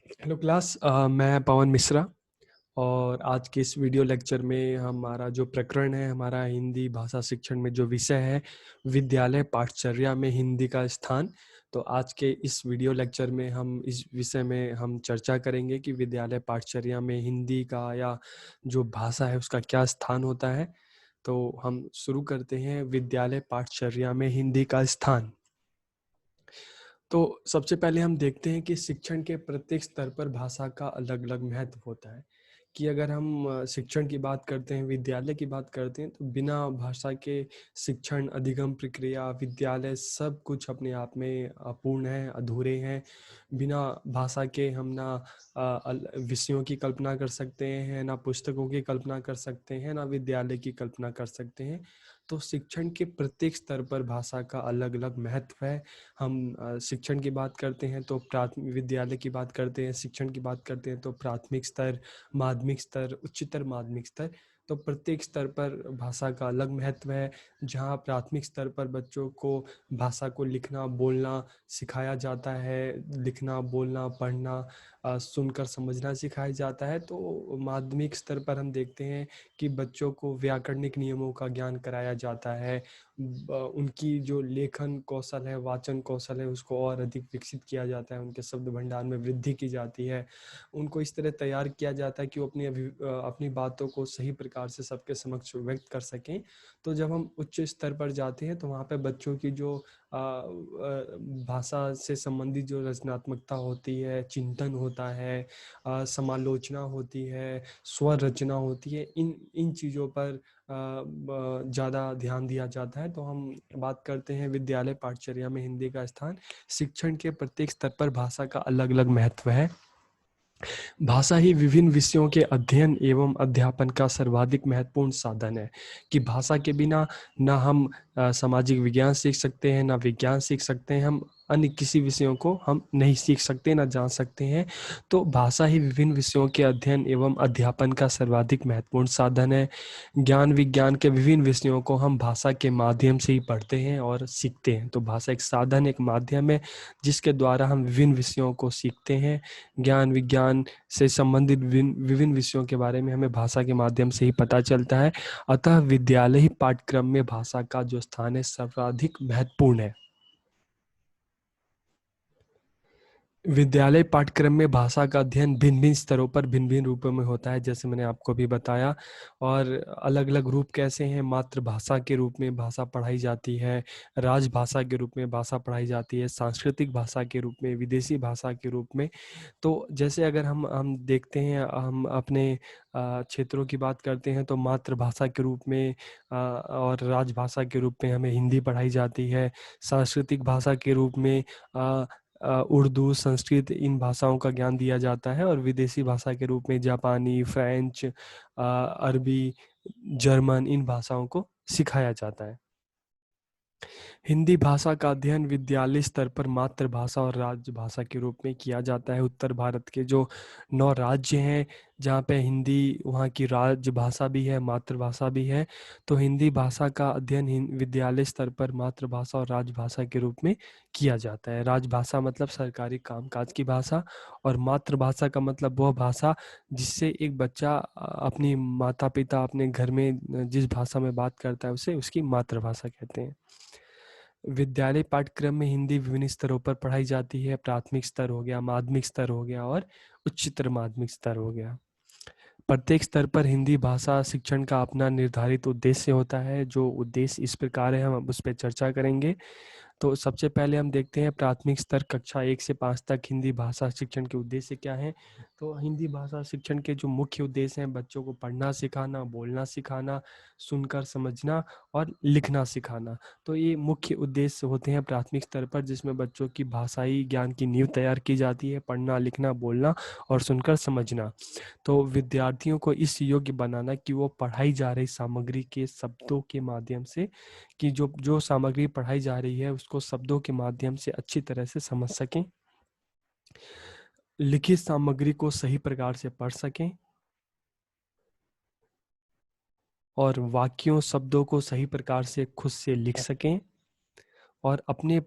Hello class, मैं पवन मिश्रा। और आज के इस वीडियो लेक्चर में हमारा जो प्रकरण है, हमारा हिंदी भाषा शिक्षण में जो विषय है, विद्यालय पाठचर्या में हिंदी का स्थान। तो आज के इस वीडियो लेक्चर में हम इस विषय में हम चर्चा करेंगे कि विद्यालय पाठचर्या में हिंदी का या जो भाषा है उसका क्या स्थान होता है। तो हम शुरू करते हैं, विद्यालय पाठचर्या में हिंदी का स्थान। तो सबसे पहले हम देखते हैं कि शिक्षण के प्रत्येक स्तर पर भाषा का अलग अलग महत्व होता है। कि अगर हम शिक्षण की बात करते हैं, विद्यालय की बात करते हैं, तो बिना भाषा के शिक्षण, अधिगम प्रक्रिया, विद्यालय सब कुछ अपने आप में अपूर्ण है, अधूरे हैं। बिना भाषा के हम ना विषयों की कल्पना कर सकते हैं, ना पुस्तकों की कल्पना कर सकते हैं, ना विद्यालय की कल्पना कर सकते हैं। तो शिक्षण के प्रत्येक स्तर पर भाषा का अलग अलग महत्व है। हम शिक्षण की बात करते हैं तो प्राथमिक विद्यालय की बात करते हैं, शिक्षण की बात करते हैं तो प्राथमिक स्तर, माध्यमिक स्तर, उच्चतर माध्यमिक स्तर। तो प्रत्येक स्तर पर भाषा का अलग महत्व है। जहाँ प्राथमिक स्तर पर बच्चों को भाषा को लिखना बोलना सिखाया जाता है, लिखना बोलना पढ़ना सुनकर समझना सिखाया जाता है। तो माध्यमिक स्तर पर हम देखते हैं कि बच्चों को व्याकरणिक नियमों का ज्ञान कराया जाता है। उनकी जो लेखन कौशल है, वाचन कौशल है, उसको और अधिक विकसित किया जाता है, उनके शब्द भंडार में वृद्धि की जाती है। उनको इस तरह तैयार किया जाता है कि वो अपनी बातों को सही प्रकार से सबके समक्ष व्यक्त कर सकें। तो जब हम उच्च स्तर पर जाते हैं तो वहाँ पे बच्चों की जो भाषा से संबंधित जो रचनात्मकता होती है, चिंतन होता है, समालोचना होती है, स्वर रचना होती है, इन इन चीज़ों पर ज़्यादा ध्यान दिया जाता है। तो हम बात करते हैं विद्यालय पाठचर्या में हिंदी का स्थान। शिक्षण के प्रत्येक स्तर पर भाषा का अलग अलग महत्व है। भाषा ही विभिन्न विषयों के अध्ययन एवं अध्यापन का सर्वाधिक महत्वपूर्ण साधन है। कि भाषा के बिना ना हम सामाजिक विज्ञान सीख सकते हैं, ना विज्ञान सीख सकते हैं, हम अन्य किसी विषयों को हम नहीं सीख सकते, ना जान सकते हैं। तो भाषा ही विभिन्न विषयों के अध्ययन एवं अध्यापन का सर्वाधिक महत्वपूर्ण साधन है। ज्ञान विज्ञान के विभिन्न विषयों को हम भाषा के माध्यम से ही पढ़ते हैं और सीखते हैं। तो भाषा एक साधन, एक माध्यम है जिसके द्वारा हम विभिन्न विषयों को सीखते हैं। ज्ञान विज्ञान से संबंधित विभिन्न विषयों के बारे में हमें भाषा के माध्यम से ही पता चलता है। अतः विद्यालय पाठ्यक्रम में भाषा का जो स्थान है सर्वाधिक महत्वपूर्ण है। विद्यालय पाठ्यक्रम में भाषा का अध्ययन भिन्न भिन्न स्तरों पर भिन्न भिन्न रूपों में होता है, जैसे मैंने आपको भी बताया। और अलग अलग रूप कैसे हैं? मातृभाषा के रूप में भाषा पढ़ाई जाती है, राजभाषा के रूप में भाषा पढ़ाई जाती है, सांस्कृतिक भाषा के रूप में, विदेशी भाषा के रूप में। तो जैसे अगर हम देखते हैं, हम अपने क्षेत्रों की बात करते हैं तो मातृभाषा के रूप में और राजभाषा के रूप में हमें हिंदी पढ़ाई जाती है। सांस्कृतिक भाषा के रूप में उर्दू, संस्कृत, इन भाषाओं का ज्ञान दिया जाता है। और विदेशी भाषा के रूप में जापानी, फ्रेंच, अरबी, जर्मन, इन भाषाओं को सिखाया जाता है। हिंदी भाषा का अध्ययन विद्यालय स्तर पर मातृभाषा और राजभाषा के रूप में किया जाता है। उत्तर भारत के जो 9 राज्य हैं जहाँ पे हिंदी वहाँ की राजभाषा भी है, मातृभाषा भी है। तो हिंदी भाषा का अध्ययन विद्यालय स्तर पर मातृभाषा और राजभाषा के रूप में किया जाता है। राजभाषा मतलब सरकारी कामकाज की भाषा, और मातृभाषा का मतलब वह भाषा जिससे एक बच्चा अपनी माता पिता अपने घर में जिस भाषा में बात करता है उसे उसकी मातृभाषा कहते हैं। विद्यालय पाठ्यक्रम में हिंदी विभिन्न स्तरों पर पढ़ाई जाती है। प्राथमिक स्तर हो गया, माध्यमिक स्तर हो गया और उच्चतर माध्यमिक स्तर हो गया। प्रत्येक स्तर पर हिंदी भाषा शिक्षण का अपना निर्धारित उद्देश्य होता है। जो उद्देश्य इस प्रकार है, हम उस पर चर्चा करेंगे। तो सबसे पहले हम देखते हैं प्राथमिक स्तर कक्षा 1 से 5 तक हिंदी भाषा शिक्षण के उद्देश्य क्या हैं। तो हिंदी भाषा शिक्षण के जो मुख्य उद्देश्य हैं, बच्चों को पढ़ना सिखाना, बोलना सिखाना, सुनकर समझना और लिखना सिखाना। तो ये मुख्य उद्देश्य होते हैं प्राथमिक स्तर पर, जिसमें बच्चों की भाषाई ज्ञान की नींव तैयार की जाती है। पढ़ना, लिखना, बोलना और सुनकर समझना। तो विद्यार्थियों को इस योग्य बनाना कि वो पढ़ाई जा रही सामग्री के शब्दों के माध्यम से, कि जो जो सामग्री पढ़ाई जा रही है उसको शब्दों के माध्यम से अच्छी तरह से समझ सकें, लिखित सामग्री को सही प्रकार से पढ़ सकें और वाक्यों शब्दं को सही प्रकार से खुद से लिख सकें, और अपने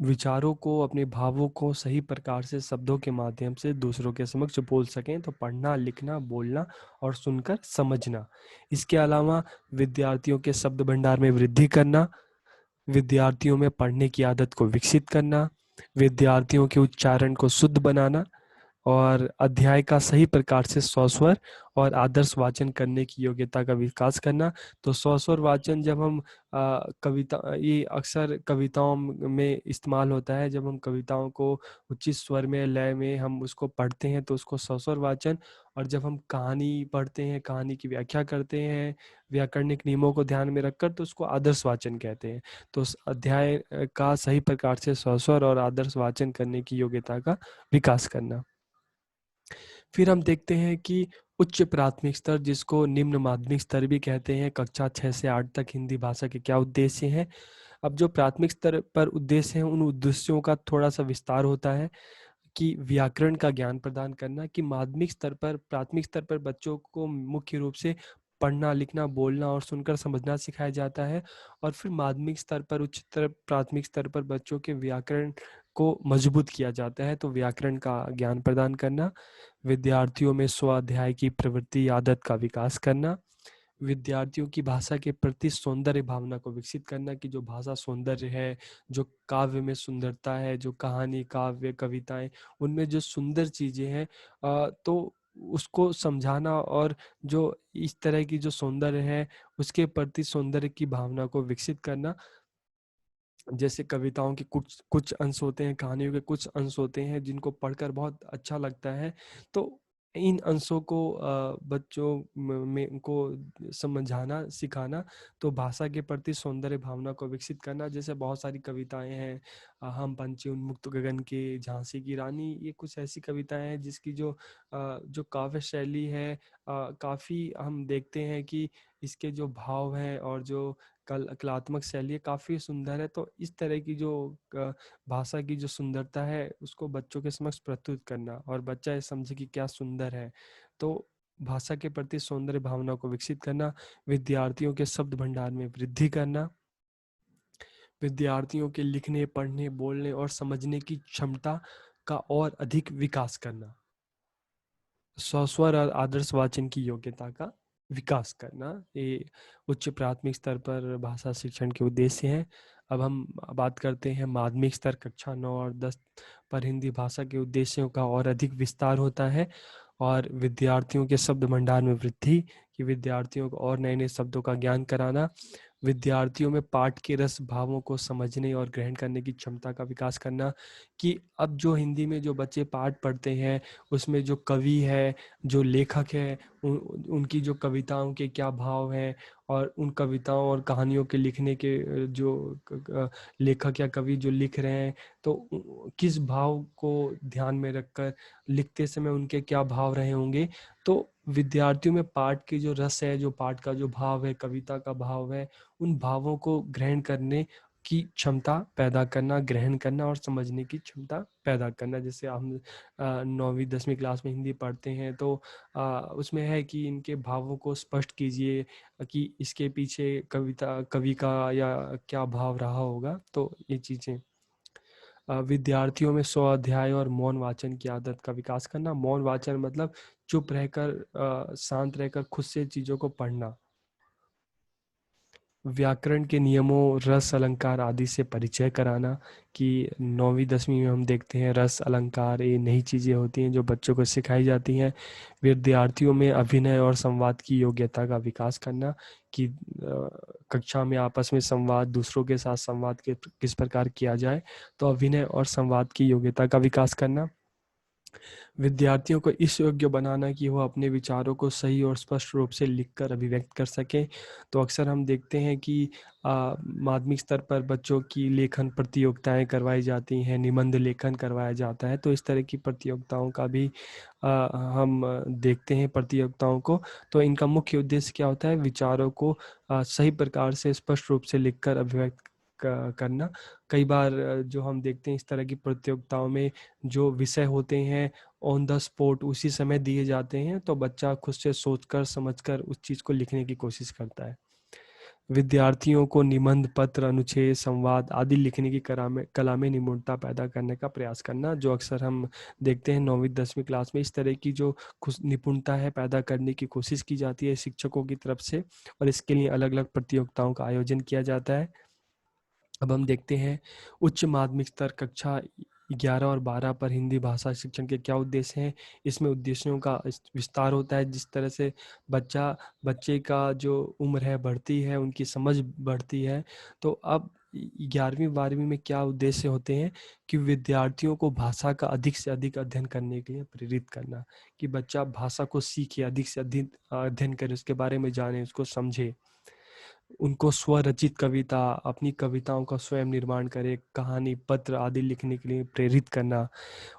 विचारों को, अपने भावों को सही प्रकार से शब्दों के माध्यम से दूसरों के समक्ष बोल सकें। तो पढ़ना, लिखना, बोलना और सुनकर समझना। इसके अलावा विद्यार्थियों के शब्द भंडार में वृद्धि करना, विद्यार्थियों में पढ़ने की आदत को विकसित करना, विद्यार्थियों के उच्चारण को शुद्ध बनाना और अध्याय का सही प्रकार से स्वस्वर और आदर्श वाचन करने की योग्यता का विकास करना। तो स्वस्वर वाचन जब हम कविता, ये अक्सर कविताओं में इस्तेमाल होता है। जब हम कविताओं को उचित स्वर में, लय में हम उसको पढ़ते हैं तो उसको स्वस्वर वाचन। और जब हम कहानी पढ़ते हैं, कहानी की व्याख्या करते हैं व्याकरणिक नियमों को ध्यान में रखकर, तो उसको आदर्श वाचन कहते हैं। तो उस अध्याय का सही प्रकार से स्वस्वर और आदर्श वाचन करने की योग्यता का विकास करना। फिर हम देखते हैं कि उच्च प्राथमिक स्तर, जिसको निम्न माध्यमिक स्तर भी कहते हैं, कक्षा 6 से 8 तक हिंदी भाषा के क्या उद्देश्य हैं। अब जो प्राथमिक स्तर पर उद्देश्य हैं, उन उद्देश्यों का थोड़ा सा विस्तार होता है कि व्याकरण का ज्ञान प्रदान करना। कि माध्यमिक स्तर पर, प्राथमिक स्तर पर बच्चों को मुख्य रूप से पढ़ना, लिखना, बोलना और सुनकर समझना सिखाया जाता है। और फिर माध्यमिक स्तर पर, उच्चतर प्राथमिक स्तर पर बच्चों के व्याकरण को मजबूत किया जाता है। तो व्याकरण का ज्ञान प्रदान करना, विद्यार्थियों में स्वाध्याय की प्रवृत्ति, आदत का विकास करना, विद्यार्थियों की भाषा के प्रति सौंदर्य भावना को विकसित करना। कि जो भाषा सौंदर्य है, जो काव्य में सुंदरता है, जो कहानी, काव्य, कविताएं, उनमें जो सुंदर चीजें हैं, तो उसको समझाना। और जो इस तरह की जो सौंदर्य है, उसके प्रति सौंदर्य की भावना को विकसित करना। जैसे कविताओं के कुछ कुछ अंश होते हैं, कहानियों के कुछ अंश होते हैं जिनको पढ़कर बहुत अच्छा लगता है। तो इन अंशों को बच्चों में को समझाना, सिखाना। तो भाषा के प्रति सौंदर्य भावना को विकसित करना। जैसे बहुत सारी कविताएं हैं, हम पंछी उन्मुक्त गगन के, झांसी की रानी, ये कुछ ऐसी कविताएं हैं जिसकी जो काव्य शैली है, काफ़ी हम देखते हैं कि इसके जो भाव हैं और जो कलात्मक शैली है, काफ़ी सुंदर है। तो इस तरह की जो भाषा की जो सुंदरता है, उसको बच्चों के समक्ष प्रस्तुत करना और बच्चा ये समझे कि क्या सुंदर है। तो भाषा के प्रति सौंदर्य भावना को विकसित करना, विद्यार्थियों के शब्द भंडार में वृद्धि करना, विद्यार्थियों के लिखने, पढ़ने, बोलने और समझने की क्षमता का और अधिक विकास करना, स्वस्वर और आदर्श वाचन की योग्यता का विकास करना। ये उच्च प्राथमिक स्तर पर भाषा शिक्षण के उद्देश्य हैं। अब हम बात करते हैं माध्यमिक स्तर, कक्षा 9 और 10 पर हिंदी भाषा के उद्देश्यों का और अधिक विस्तार होता है। और विद्यार्थियों के शब्द भंडार में वृद्धि, कि विद्यार्थियों को और नए नए शब्दों का ज्ञान कराना, विद्यार्थियों में पाठ के रस भावों को समझने और ग्रहण करने की क्षमता का विकास करना। कि अब जो हिंदी में जो बच्चे पाठ पढ़ते हैं, उसमें जो कवि है, जो लेखक है, उनकी जो कविताओं के क्या भाव हैं, और उन कविताओं और कहानियों के लिखने के जो लेखक या कवि जो लिख रहे हैं, तो किस भाव को ध्यान में रखकर लिखते समय उनके क्या भाव रहे होंगे। तो विद्यार्थियों में पाठ की जो रस है, जो पाठ का जो भाव है, कविता का भाव है, उन भावों को ग्रहण करने की क्षमता पैदा करना, ग्रहण करना और समझने की क्षमता पैदा करना। जैसे हम 9वीं 10वीं क्लास में हिंदी पढ़ते हैं, तो उसमें है कि इनके भावों को स्पष्ट कीजिए, कि इसके पीछे कवि का या क्या भाव रहा होगा। तो ये चीज़ें, विद्यार्थियों में स्वाध्याय और मौन वाचन की आदत का विकास करना। मौन वाचन मतलब चुप रहकर, शांत रहकर खुद से चीज़ों को पढ़ना। व्याकरण के नियमों, रस, अलंकार आदि से परिचय कराना। कि 9वीं 10वीं में हम देखते हैं रस, अलंकार, ये नई चीज़ें होती हैं जो बच्चों को सिखाई जाती हैं। विद्यार्थियों में अभिनय और संवाद की योग्यता का विकास करना। कि कक्षा में आपस में संवाद, दूसरों के साथ संवाद के किस प्रकार किया जाए, तो अभिनय और संवाद की योग्यता का विकास करना। विद्यार्थियों को इस योग्य बनाना कि वह अपने विचारों को सही और स्पष्ट रूप से लिखकर अभिव्यक्त कर सकें। तो अक्सर हम देखते हैं कि माध्यमिक स्तर पर बच्चों की लेखन प्रतियोगिताएं करवाई जाती हैं, निबंध लेखन करवाया जाता है। तो इस तरह की प्रतियोगिताओं का भी हम देखते हैं प्रतियोगिताओं को। तो इनका मुख्य उद्देश्य क्या होता है, विचारों को सही प्रकार से स्पष्ट रूप से लिखकर अभिव्यक्त करना। कई बार जो हम देखते हैं इस तरह की प्रतियोगिताओं में, जो विषय होते हैं ऑन द स्पॉट उसी समय दिए जाते हैं, तो बच्चा खुद से सोचकर समझकर उस चीज़ को लिखने की कोशिश करता है। विद्यार्थियों को निबंध, पत्र, अनुच्छेद, संवाद आदि लिखने की कला में निपुणता पैदा करने का प्रयास करना, जो अक्सर हम देखते हैं 9वीं 10वीं क्लास में। इस तरह की जो निपुणता है पैदा करने की कोशिश की जाती है शिक्षकों की तरफ से, और इसके लिए अलग अलग प्रतियोगिताओं का आयोजन किया जाता है। अब हम देखते हैं उच्च माध्यमिक स्तर कक्षा 11 और 12 पर हिंदी भाषा शिक्षण के क्या उद्देश्य हैं। इसमें उद्देश्यों का विस्तार होता है। जिस तरह से बच्चे का जो उम्र है बढ़ती है, उनकी समझ बढ़ती है, तो अब 11वीं 12वीं में क्या उद्देश्य होते हैं कि विद्यार्थियों को भाषा का अधिक से अधिक अध्ययन करने के लिए प्रेरित करना, कि बच्चा भाषा को सीखे, अधिक से अधिक अध्ययन करे, उसके बारे में जाने, उसको समझे। उनको स्वरचित कविता, अपनी कविताओं का स्वयं निर्माण करे, कहानी, पत्र आदि लिखने के लिए प्रेरित करना।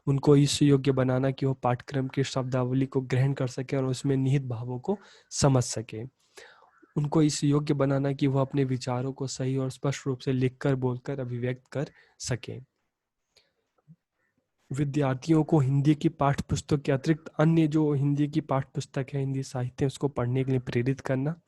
उनको इस योग्य बनाना कि वो पाठ्यक्रम की शब्दावली को ग्रहण कर सके और उसमें निहित भावों को समझ सके। उनको इस योग्य बनाना कि वह अपने विचारों को सही और स्पष्ट रूप से लिखकर, बोलकर अभिव्यक्त कर सके। विद्यार्थियों को हिंदी की पाठ्य पुस्तक के अतिरिक्त अन्य जो हिंदी की पाठ्य पुस्तक है, हिंदी साहित्य, उसको पढ़ने के लिए प्रेरित करना।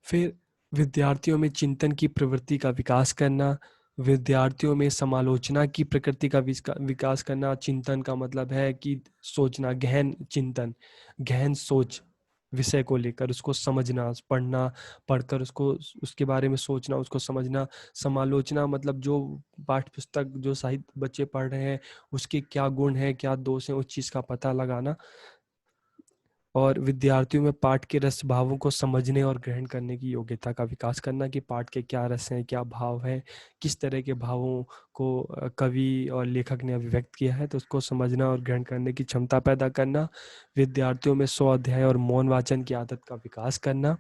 फिर विद्यार्थियों में चिंतन की प्रवृत्ति का विकास करना, विद्यार्थियों में समालोचना की प्रकृति का विकास करना। चिंतन का मतलब है कि सोचना, गहन चिंतन, गहन सोच, विषय को लेकर उसको समझना, पढ़ना, पढ़कर उसको उसके बारे में सोचना, उसको समझना। समालोचना मतलब जो पाठ्य पुस्तक, जो साहित्य बच्चे पढ़ रहे हैं, उसके क्या गुण हैं, क्या दोष हैं, उस चीज़ का पता लगाना। और विद्यार्थियों में पाठ के रस भावों को समझने और ग्रहण करने की योग्यता का विकास करना, कि पाठ के क्या रस हैं, क्या भाव हैं, किस तरह के भावों को कवि और लेखक ने अभिव्यक्त किया है, तो उसको समझना और ग्रहण करने की क्षमता पैदा करना। विद्यार्थियों में स्वाध्याय और मौन वाचन की आदत का विकास करना।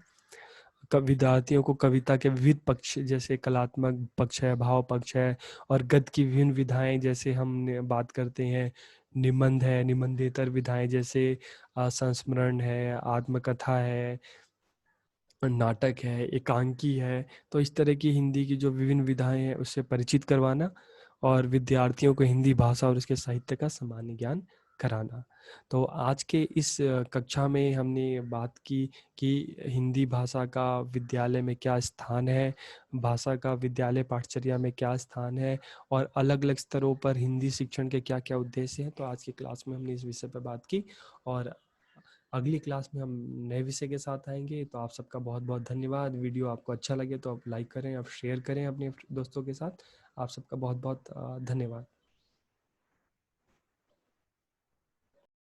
विद्यार्थियों को कविता के विविध पक्ष, जैसे कलात्मक पक्ष है, भाव पक्ष है, और गद्य की विभिन्न विधाएं, जैसे हम बात करते हैं निबंध है, निबंधेतर विधाएं जैसे संस्मरण है, आत्मकथा है, नाटक है, एकांकी है। तो इस तरह की हिंदी की जो विभिन्न विधाएं हैं उससे परिचित करवाना, और विद्यार्थियों को हिंदी भाषा और उसके साहित्य का सामान्य ज्ञान कराना। तो आज के इस कक्षा में हमने बात की कि हिंदी भाषा का विद्यालय में क्या स्थान है, भाषा का विद्यालय पाठचर्या में क्या स्थान है, और अलग अलग स्तरों पर हिंदी शिक्षण के क्या क्या उद्देश्य हैं। तो आज की क्लास में हमने इस विषय पर बात की, और अगली क्लास में हम नए विषय के साथ आएंगे। तो आप सबका बहुत बहुत धन्यवाद। वीडियो आपको अच्छा लगे तो आप लाइक करें, आप शेयर करें अपने दोस्तों के साथ। आप सबका बहुत बहुत धन्यवाद।